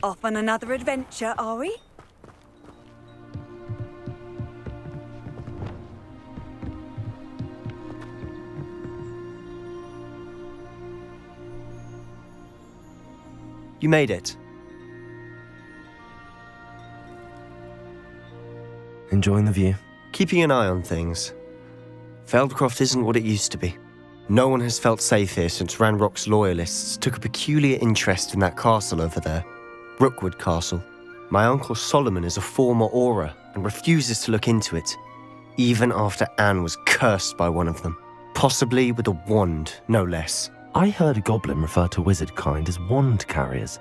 Off on another adventure, are we? You made it. Enjoying the view? Keeping an eye on things. Feldcroft isn't what it used to be. No one has felt safe here since Ranrock's loyalists took a peculiar interest in that castle over there. Rookwood Castle. My uncle Solomon is a former Auror and refuses to look into it, even after Anne was cursed by one of them. Possibly with a wand, no less. I heard a goblin refer to wizard kind as wand carriers.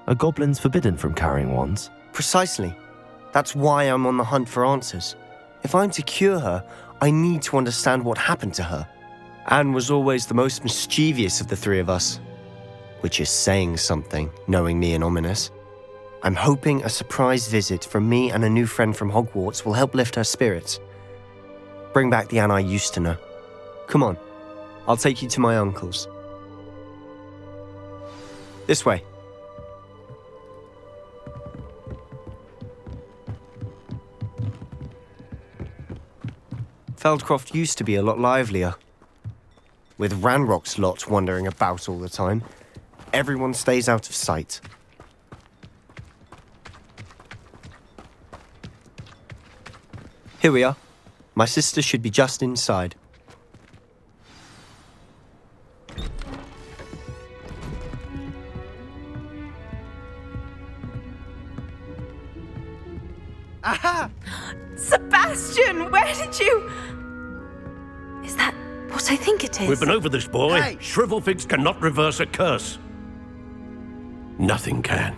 Are goblins forbidden from carrying wands? Precisely. That's why I'm on the hunt for answers. If I'm to cure her, I need to understand what happened to her. Anne was always the most mischievous of the three of us, which is saying something, knowing me and Ominous. I'm hoping a surprise visit from me and a new friend from Hogwarts will help lift her spirits. Bring back the Anne I used to know. Come on, I'll take you to my uncle's. This way. Feldcroft used to be a lot livelier. With Ranrock's lot wandering about all the time, everyone stays out of sight. Here we are. My sister should be just inside. Aha! Sebastian, where did you... Is that what I think it is? We've been over this, boy. Hey! Shrivelfigs cannot reverse a curse. Nothing can.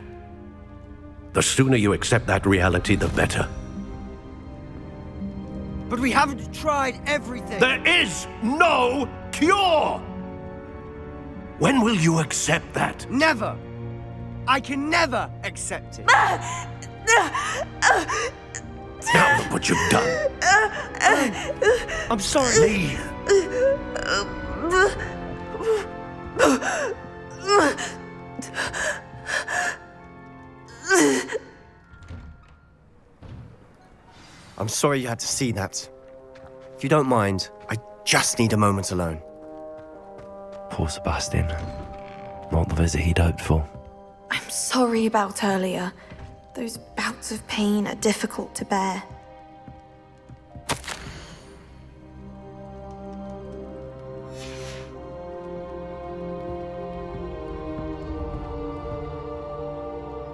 The sooner you accept that reality, the better. But we haven't tried everything. There is no cure! When will you accept that? Never! I can never accept it. Now look what you've done. I'm sorry. Leave. I'm sorry you had to see that. If you don't mind, I just need a moment alone. Poor Sebastian. Not the visit he'd hoped for. I'm sorry about earlier. Those bouts of pain are difficult to bear.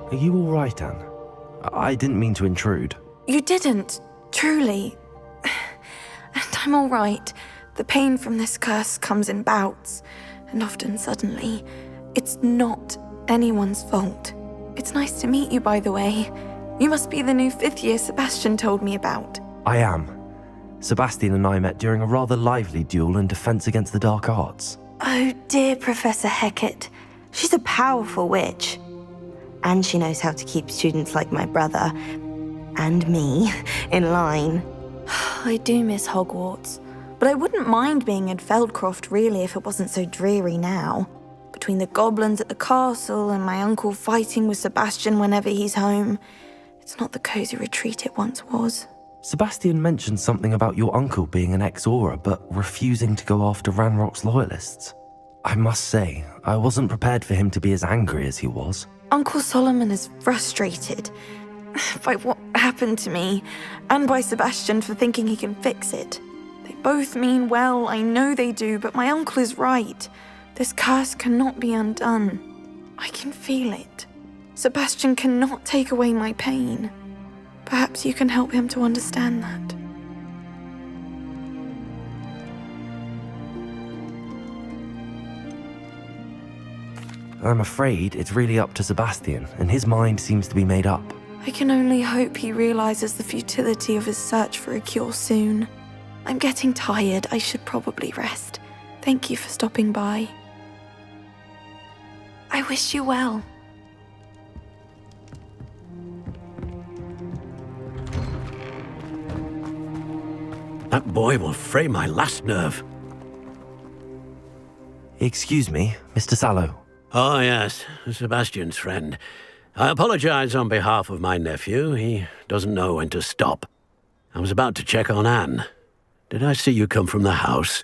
Are you all right, Anne? I didn't mean to intrude. You didn't, truly. And I'm all right. The pain from this curse comes in bouts, and often suddenly. It's not anyone's fault. It's nice to meet you, by the way. You must be the new 5th year Sebastian told me about. I am. Sebastian and I met during a rather lively duel in Defense Against the Dark Arts. Oh, dear Professor Hecat. She's a powerful witch. And she knows how to keep students like my brother, and me, in line. I do miss Hogwarts, but I wouldn't mind being in Feldcroft, really, if it wasn't so dreary now. Between the goblins at the castle and my uncle fighting with Sebastian whenever he's home, it's not the cozy retreat it once was. Sebastian mentioned something about your uncle being an ex-Auror, but refusing to go after Ranrock's loyalists. I must say, I wasn't prepared for him to be as angry as he was. Uncle Solomon is frustrated by what happened to me, and by Sebastian for thinking he can fix it. They both mean well, I know they do, but my uncle is right. This curse cannot be undone. I can feel it. Sebastian cannot take away my pain. Perhaps you can help him to understand that. I'm afraid it's really up to Sebastian, and his mind seems to be made up. I can only hope he realizes the futility of his search for a cure soon. I'm getting tired. I should probably rest. Thank you for stopping by. I wish you well. That boy will fray my last nerve. Excuse me, Mr. Sallow. Oh, yes, Sebastian's friend. I apologize on behalf of my nephew. He doesn't know when to stop. I was about to check on Anne. Did I see you come from the house?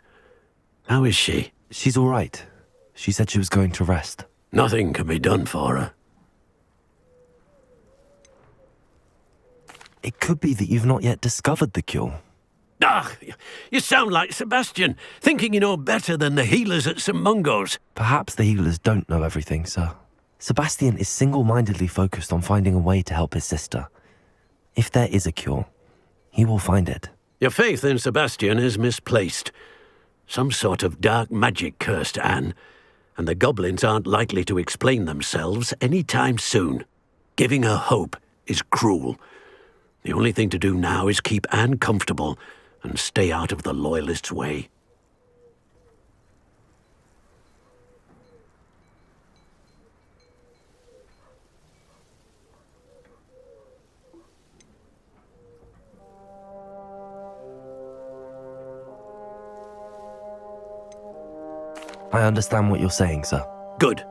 How is she? She's all right. She said she was going to rest. Nothing can be done for her. It could be that you've not yet discovered the cure. Ah, you sound like Sebastian, thinking you know better than the healers at St. Mungo's. Perhaps the healers don't know everything, sir. Sebastian is single-mindedly focused on finding a way to help his sister. If there is a cure, he will find it. Your faith in Sebastian is misplaced. Some sort of dark magic cursed Anne, and the goblins aren't likely to explain themselves any time soon. Giving her hope is cruel. The only thing to do now is keep Anne comfortable and stay out of the Loyalists' way. I understand what you're saying, sir. Good.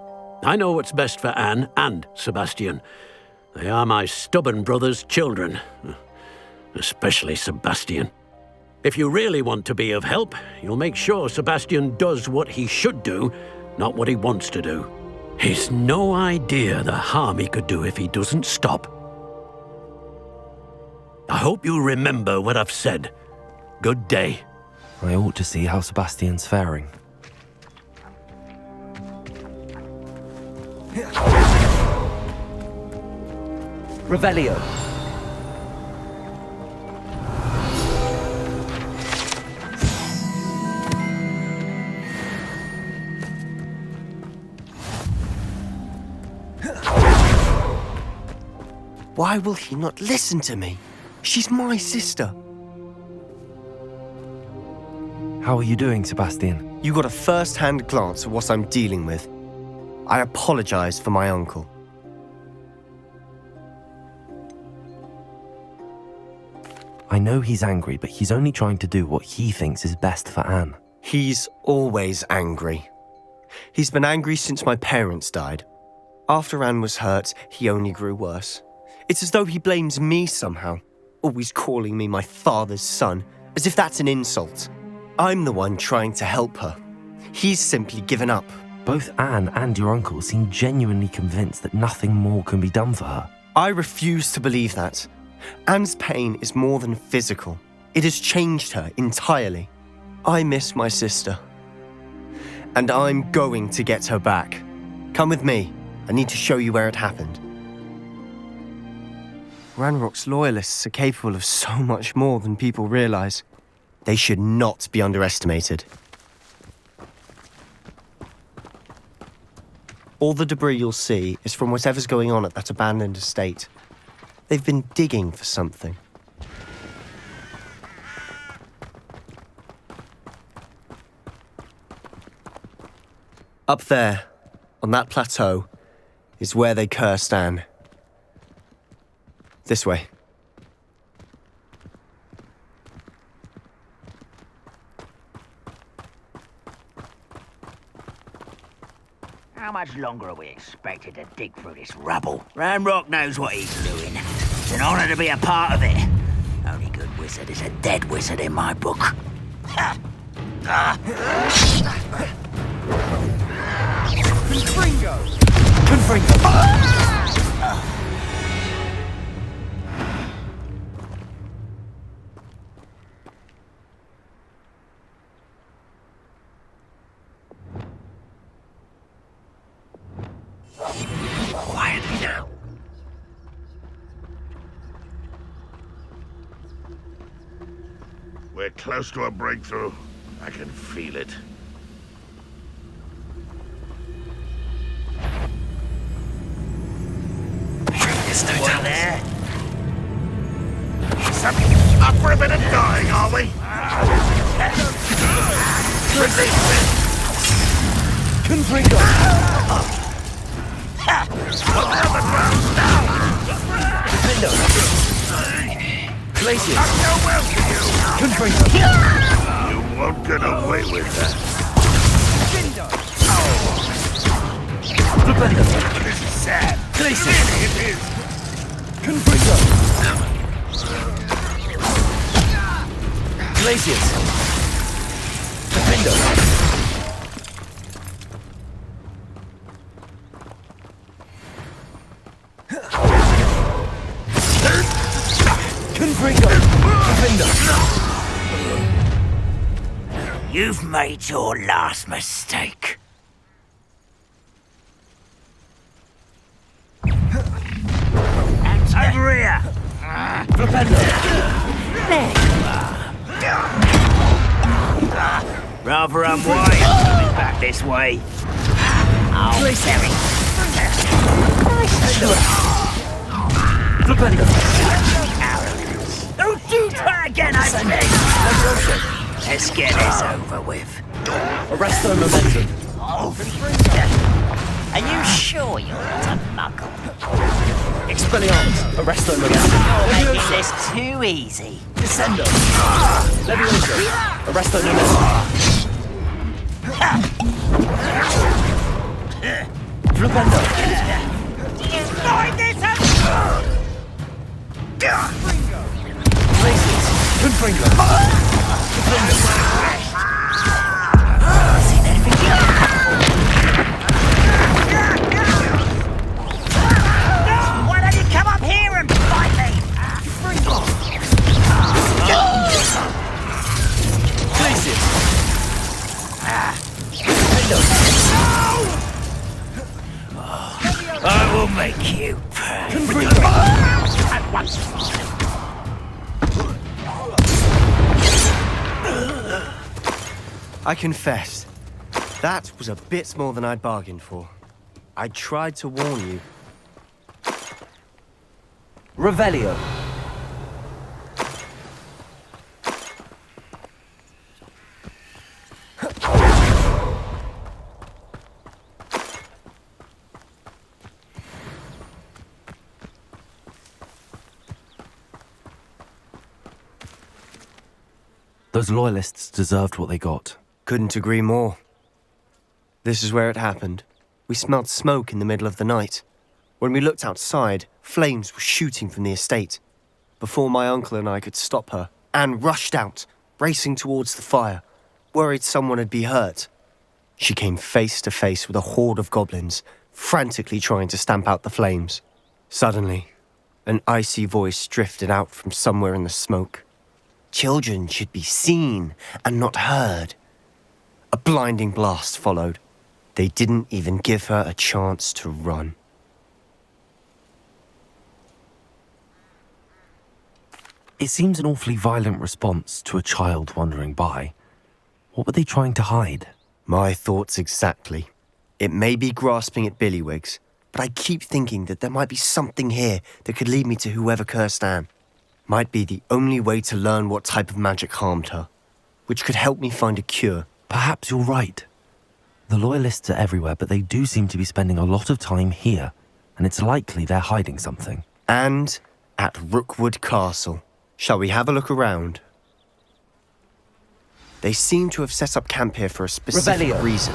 I know what's best for Anne and Sebastian. They are my stubborn brother's children. Especially Sebastian. If you really want to be of help, you'll make sure Sebastian does what he should do, not what he wants to do. He's no idea the harm he could do if he doesn't stop. I hope you remember what I've said. Good day. I ought to see how Sebastian's faring. Revelio. Why will he not listen to me? She's my sister. How are you doing, Sebastian? You got a first-hand glance at what I'm dealing with. I apologize for my uncle. I know he's angry, but he's only trying to do what he thinks is best for Anne. He's always angry. He's been angry since my parents died. After Anne was hurt, he only grew worse. It's as though he blames me somehow, always calling me my father's son, as if that's an insult. I'm the one trying to help her. He's simply given up. Both Anne and your uncle seem genuinely convinced that nothing more can be done for her. I refuse to believe that. Anne's pain is more than physical. It has changed her entirely. I miss my sister. And I'm going to get her back. Come with me. I need to show you where it happened. Ranrock's loyalists are capable of so much more than people realize. They should not be underestimated. All the debris you'll see is from whatever's going on at that abandoned estate. They've been digging for something. Up there, on that plateau, is where they cursed Anne. This way. How much longer are we expected to dig through this rubble? Ranrock knows what he's doing. It's an honor to be a part of it. Only good wizard is a dead wizard in my book. Confringo! Quietly now. We're close to a breakthrough. I can feel it. What there? Up for a bit of dying, are we? Resist Confringo! Glacier! Confringo! You won't get away with that. Revelio! This is sad. Glacius! Confringo! Glacius! Defendo! Confringo! Defendo! You've made your last mistake. Over here! Defendo! Rather unwise coming back this way. Oh, very. Defendo! Don't you try again, I say! Let's get this over with. Arresto momentum. Are you sure you're not a muggle? Expelliarmus. Arresto momentum. Don't make this too easy. Descendo. Leviosa. Arresto momentum. Flipendo. You find this up? Glacius. Confringo. Why don't you come up here and fight me? Glacius. I will make you pay. Confringo. At once. I confess, that was a bit more than I'd bargained for. I tried to warn you. Revelio. Those loyalists deserved what they got. Couldn't agree more. This is where it happened. We smelled smoke in the middle of the night. When we looked outside, flames were shooting from the estate. Before my uncle and I could stop her, Anne rushed out, racing towards the fire, worried someone had been hurt. She came face to face with a horde of goblins, frantically trying to stamp out the flames. Suddenly, an icy voice drifted out from somewhere in the smoke. Children should be seen and not heard. A blinding blast followed. They didn't even give her a chance to run. It seems an awfully violent response to a child wandering by. What were they trying to hide? My thoughts exactly. It may be grasping at Billywigs, but I keep thinking that there might be something here that could lead me to whoever cursed Anne. Might be the only way to learn what type of magic harmed her, which could help me find a cure. Perhaps you're right. The loyalists are everywhere, but they do seem to be spending a lot of time here, and it's likely they're hiding something. And at Rookwood Castle. Shall we have a look around? They seem to have set up camp here for a specific Revelio. reason.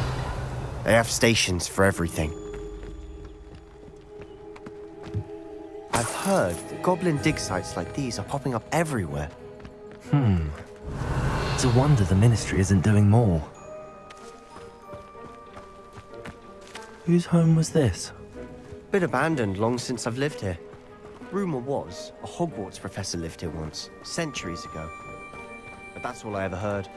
They have stations for everything. I've heard that goblin dig sites like these are popping up everywhere. It's a wonder the Ministry isn't doing more. Whose home was this? Been abandoned long since I've lived here. Rumour was a Hogwarts professor lived here once, centuries ago. But that's all I ever heard.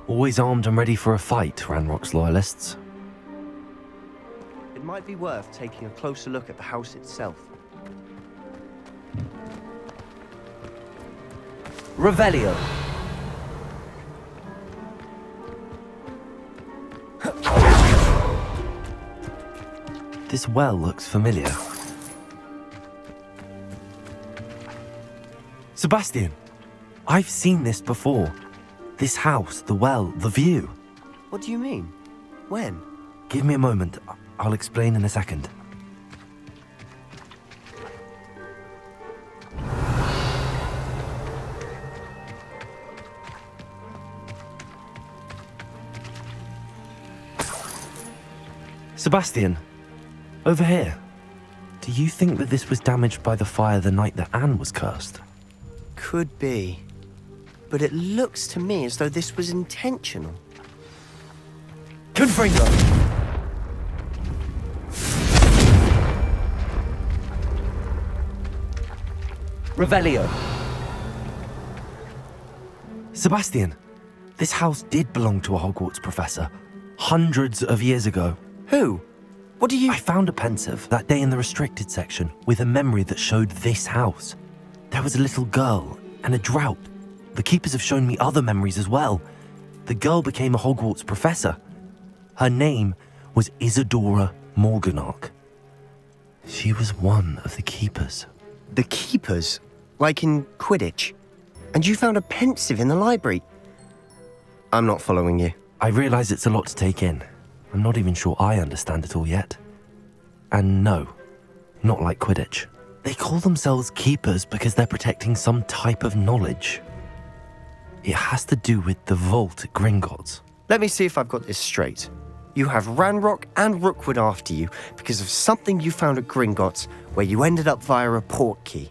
Always armed and ready for a fight, Ranrock's loyalists. It might be worth taking a closer look at the house itself. Revelio. This well looks familiar. Sebastian, I've seen this before. This house, the well, the view. What do you mean? When? Give me a moment. I'll explain in a second. Sebastian, over here. Do you think that this was damaged by the fire the night that Anne was cursed? Could be. But it looks to me as though this was intentional. Confringo! Revelio. Sebastian, this house did belong to a Hogwarts professor, hundreds of years ago. Who? What do you... I found a pensive that day in the restricted section with a memory that showed this house. There was a little girl and a drought. The keepers have shown me other memories as well. The girl became a Hogwarts professor. Her name was Isadora Morganach. She was one of the keepers. The keepers? Like in Quidditch? And you found a pensive in the library? I'm not following you. I realize it's a lot to take in. I'm not even sure I understand it all yet. And no, not like Quidditch. They call themselves keepers because they're protecting some type of knowledge. It has to do with the vault at Gringotts. Let me see if I've got this straight. You have Ranrock and Rookwood after you because of something you found at Gringotts where you ended up via a port key.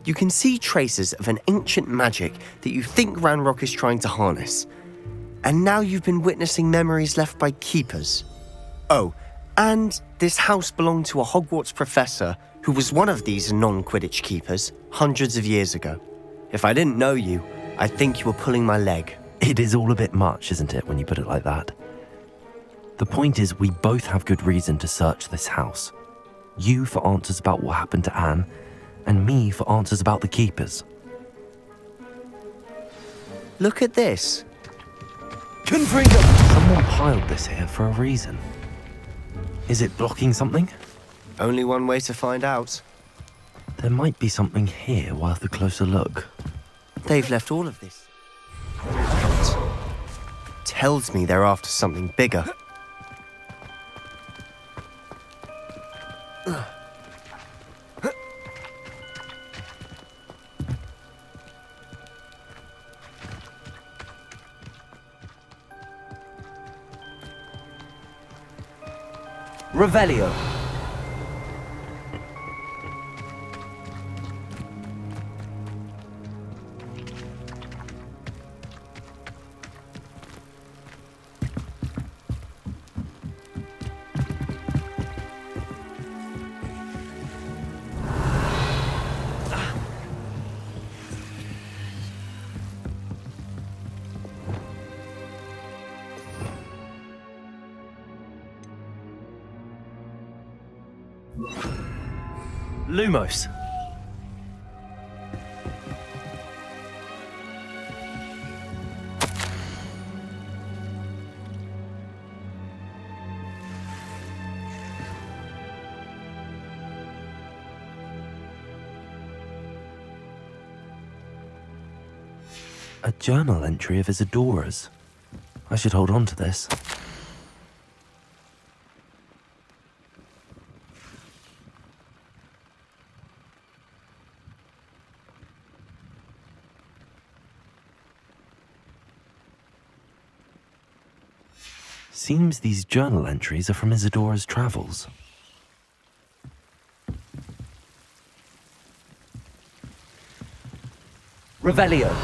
You can see traces of an ancient magic that you think Ranrock is trying to harness. And now you've been witnessing memories left by keepers. Oh, and this house belonged to a Hogwarts professor who was one of these non-Quidditch keepers hundreds of years ago. If I didn't know you, I'd think you were pulling my leg. It is all a bit much, isn't it, when you put it like that? The point is, we both have good reason to search this house. You for answers about what happened to Anne, and me for answers about the keepers. Look at this. Confringo! Someone piled this here for a reason. Is it blocking something? Only one way to find out. There might be something here worth a closer look. They've left all of this. Tells me they're after something bigger. Revelio. Lumos. A journal entry of Isadora's. I should hold on to this. Seems these journal entries are from Isadora's travels. Revelio.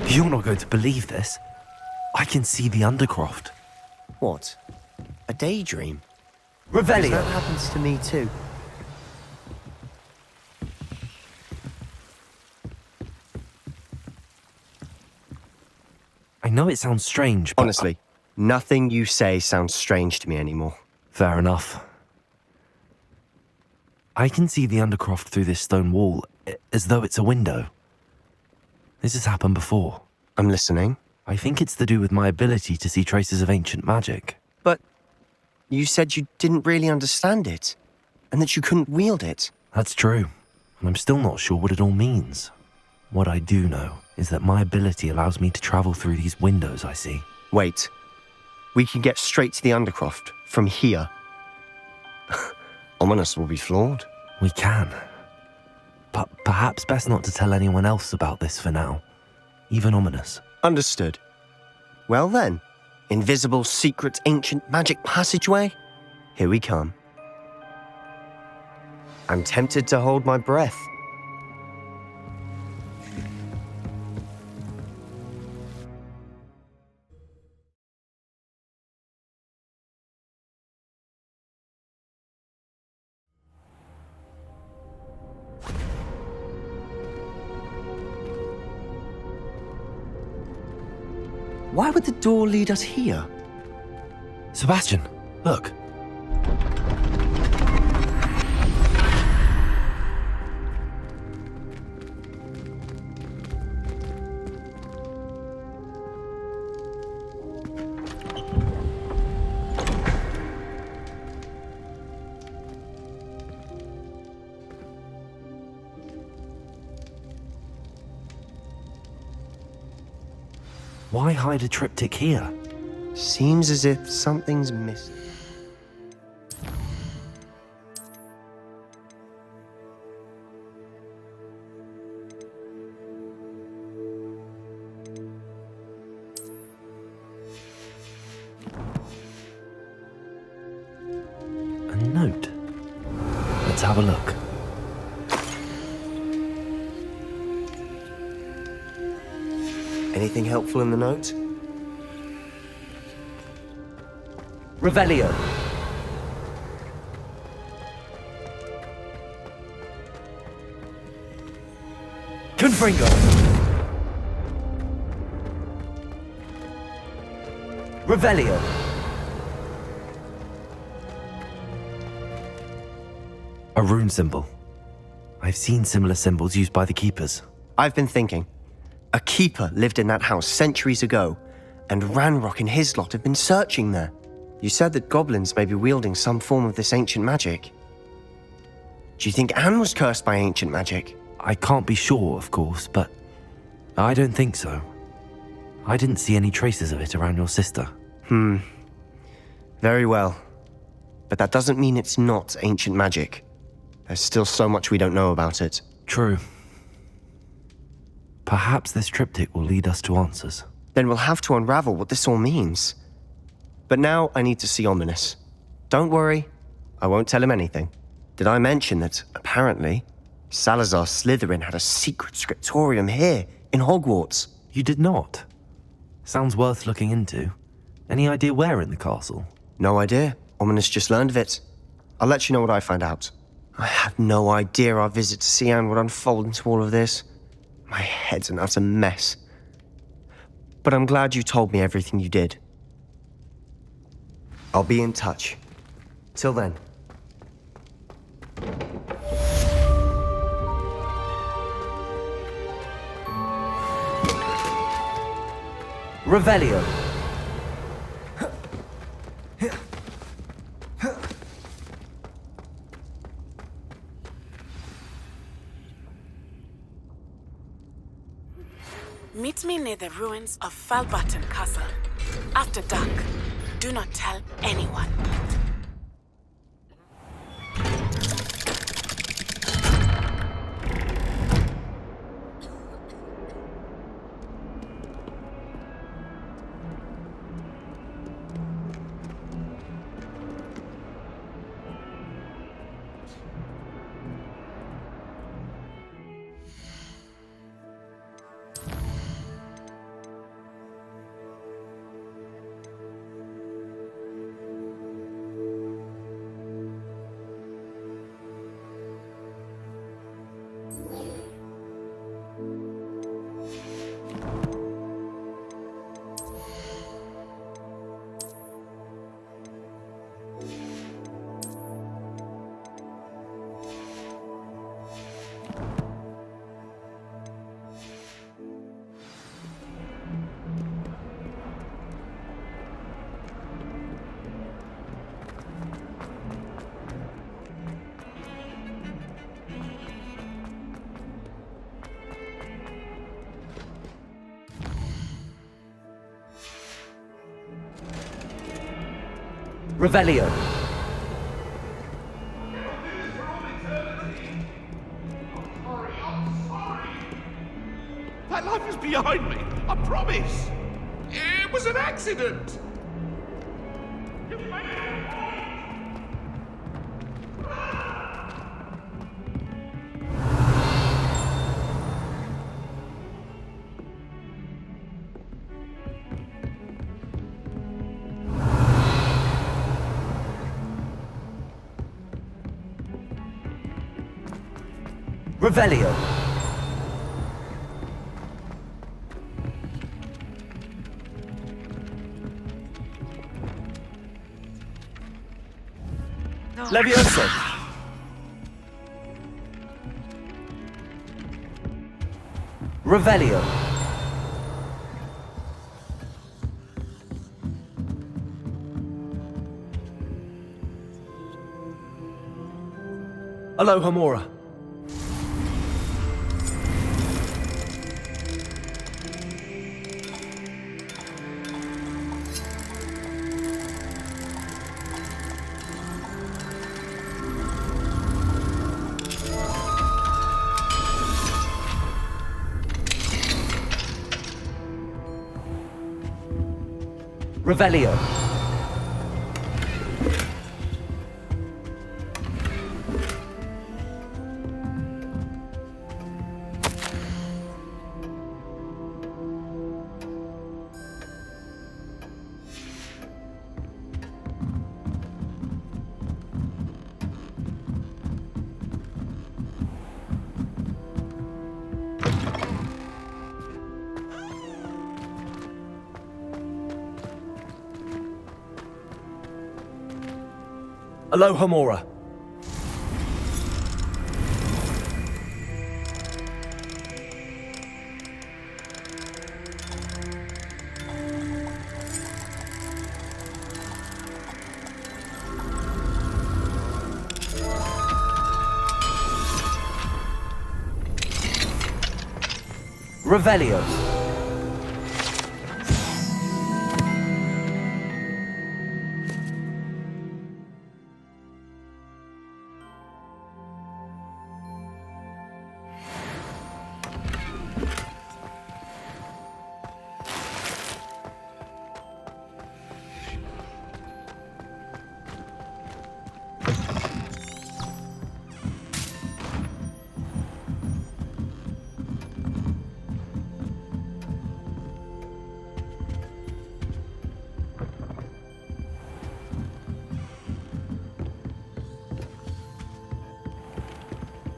You're not going to believe this. I can see the Undercroft. What? A daydream? Because Revelio. that happens to me too. I know it sounds strange, but... Honestly, nothing you say sounds strange to me anymore. Fair enough. I can see the Undercroft through this stone wall, as though it's a window. This has happened before. I'm listening. I think it's to do with my ability to see traces of ancient magic. But you said you didn't really understand it, and that you couldn't wield it. That's true, and I'm still not sure what it all means. What I do know is that my ability allows me to travel through these windows I see. Wait. We can get straight to the Undercroft from here. Ominous will be floored. We can. But perhaps best not to tell anyone else about this for now. Even Ominous. Understood. Well then, invisible, secret, ancient magic passageway? Here we come. I'm tempted to hold my breath. Why would the door lead us here? Sebastian, look. Why hide a triptych here? Seems as if something's missing. A note. Let's have a look. Anything helpful in the note? Revelio. Confringo. Revelio. A rune symbol. I've seen similar symbols used by the keepers. I've been thinking. A keeper lived in that house centuries ago, and Ranrock and his lot have been searching there. You said that goblins may be wielding some form of this ancient magic. Do you think Anne was cursed by ancient magic? I can't be sure, of course, but I don't think so. I didn't see any traces of it around your sister. Very well. But that doesn't mean it's not ancient magic. There's still so much we don't know about it. True. Perhaps this triptych will lead us to answers. Then we'll have to unravel what this all means. But now I need to see Ominous. Don't worry, I won't tell him anything. Did I mention that, apparently, Salazar Slytherin had a secret scriptorium here, in Hogwarts? You did not? Sounds worth looking into. Any idea where in the castle? No idea. Ominous just learned of it. I'll let you know what I find out. I had no idea our visit to Sian would unfold into all of this. My head's an utter mess. But I'm glad you told me everything you did. I'll be in touch. Till then. Revelio. Meet me near the ruins of Falbutton Castle. After dark. Do not tell anyone. Revelio. That life is behind me, I promise. It was an accident. Revelio. Levioso. Revelio. Alohomora. Revelio. Alohomora. Revelio.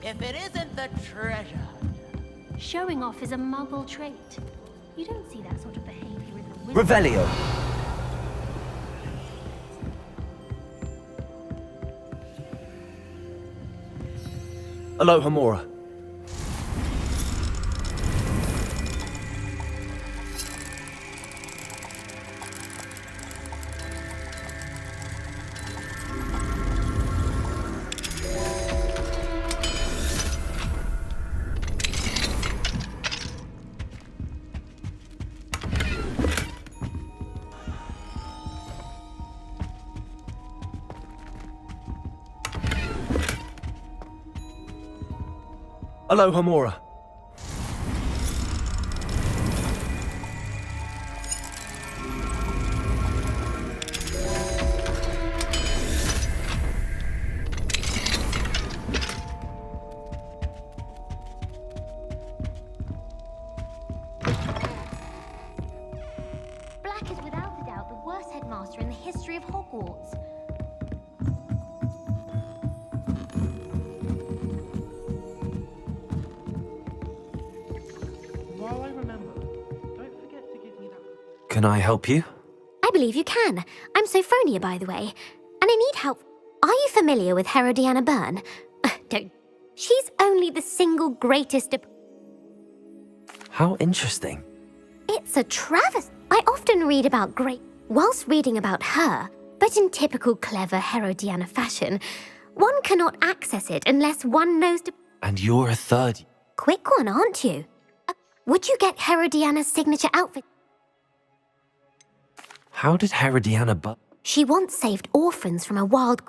If it isn't the treasure. Showing off is a muggle trait. You don't see that sort of behavior in the wizard. Revelio. Alohomora. Alohomora. Black is without a doubt the worst headmaster in the history of Hogwarts. Can I help you? I believe you can. I'm Sophronia, by the way, and I need help. Are you familiar with Herodiana Byrne? Don't. She's only the single greatest. How interesting. It's a travesty. I often read about whilst reading about her, but in typical clever Herodiana fashion, one cannot access it unless one knows to. And you're a third. Quick one, aren't you? Would you get Herodiana's signature outfit? How did Herodiana She once saved orphans from a wild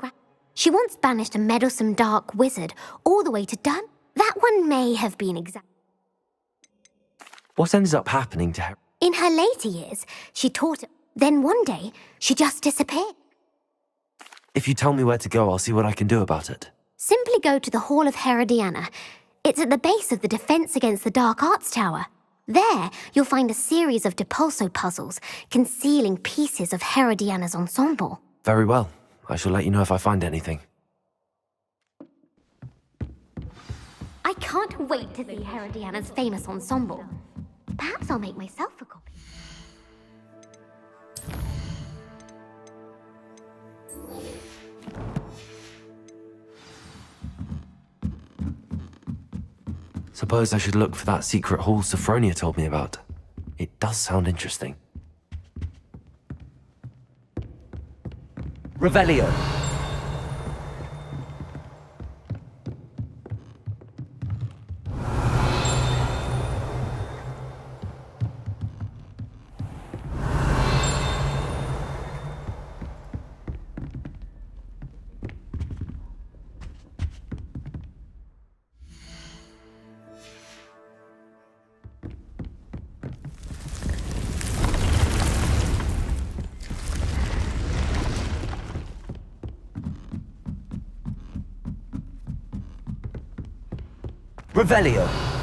She once banished a meddlesome dark wizard all the way to Dun. That one may have been exact. What ended up happening to her? In her later years, she taught it. Then one day, she just disappeared. If you tell me where to go, I'll see what I can do about it. Simply go to the Hall of Herodiana. It's at the base of the Defense Against the Dark Arts Tower. There, you'll find a series of Depulso puzzles concealing pieces of Herodiana's ensemble. Very well. I shall let you know if I find anything. I can't wait to see Herodiana's famous ensemble. Perhaps I'll make myself a copy. Suppose I should look for that secret hall Sophronia told me about. It does sound interesting. Revelio. Revelio.